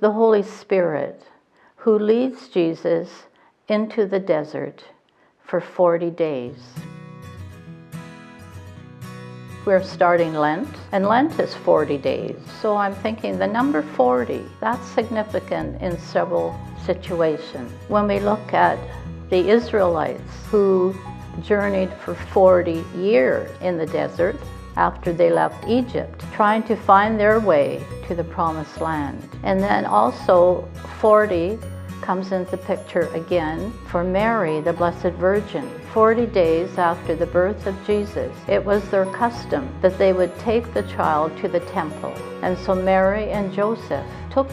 the Holy Spirit, who leads Jesus into the desert for 40 days. We're starting Lent, and Lent is 40 days. So I'm thinking the number 40, that's significant in several situations. When we look at the Israelites who journeyed for 40 years in the desert after they left Egypt, trying to find their way to the Promised Land. And then also 40 comes into the picture again for Mary, the Blessed Virgin. 40 days after the birth of Jesus, it was their custom that they would take the child to the temple. And so Mary and Joseph took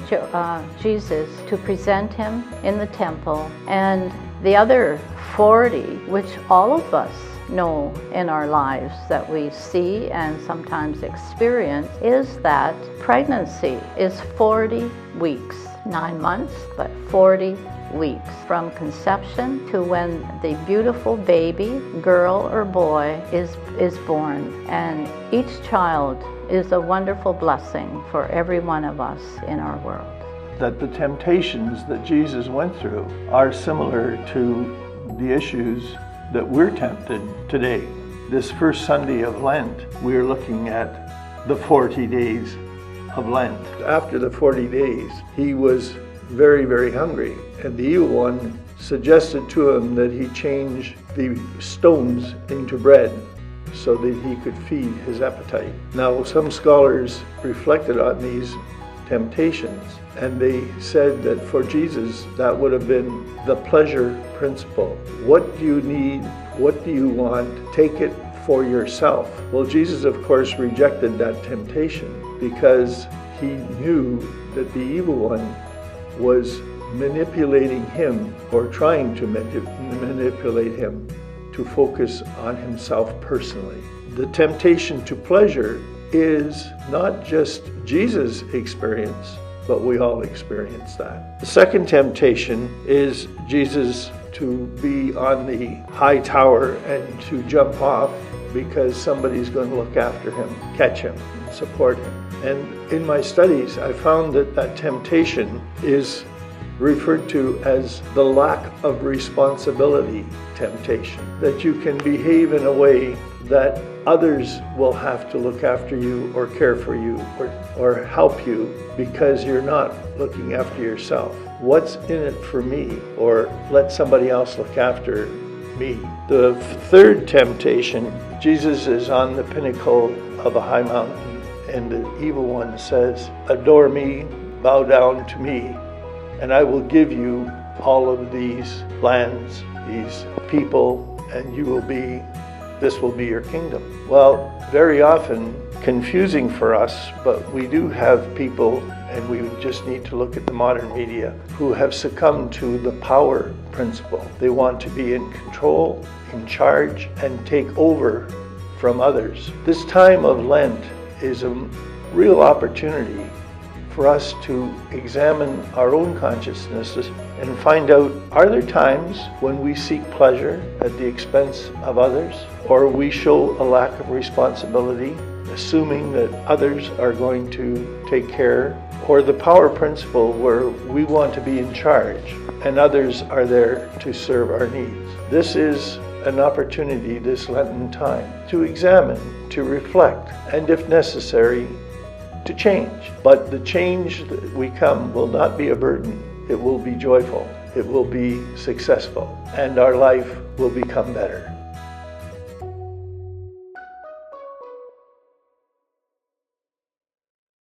Jesus to present him in the temple. And the other 40, which all of us know in our lives that we see and sometimes experience, is that pregnancy is 40 weeks. 9 months, but 40 weeks from conception to when the beautiful baby, girl or boy, is born. And each child is a wonderful blessing for every one of us in our world. That the temptations that Jesus went through are similar to the issues that we're tempted today. This first Sunday of Lent, we're looking at the 40 days of Lent. After the 40 days, he was very, very hungry, and the evil one suggested to him that he change the stones into bread so that he could feed his appetite. Now, some scholars reflected on these temptations, and they said that for Jesus, that would have been the pleasure principle. What do you need? What do you want? Take it for yourself. Well, Jesus, of course, rejected that temptation because he knew that the evil one was manipulating him, or trying to manipulate him, to focus on himself personally. The temptation to pleasure is not just Jesus' experience, but we all experience that. The second temptation is Jesus to be on the high tower and to jump off because somebody's going to look after him, catch him, and support him. And in my studies, I found that that temptation is referred to as the lack of responsibility temptation, that you can behave in a way that others will have to look after you or care for you or help you because you're not looking after yourself. What's in it for me? Or let somebody else look after me. The third temptation, Jesus is on the pinnacle of a high mountain, and the evil one says, "Adore me, bow down to me, and I will give you all of these lands, these people, and this will be your kingdom." Well, very often confusing for us, but we do have people, and we just need to look at the modern media, who have succumbed to the power principle. They want to be in control, in charge, and take over from others. This time of Lent is a real opportunity for us to examine our own consciousnesses and find out, are there times when we seek pleasure at the expense of others, or we show a lack of responsibility, assuming that others are going to take care, or the power principle where we want to be in charge and others are there to serve our needs. This is an opportunity this Lenten time to examine, to reflect, and if necessary, to change. But the change that we come will not be a burden. It will be joyful. It will be successful. And our life will become better.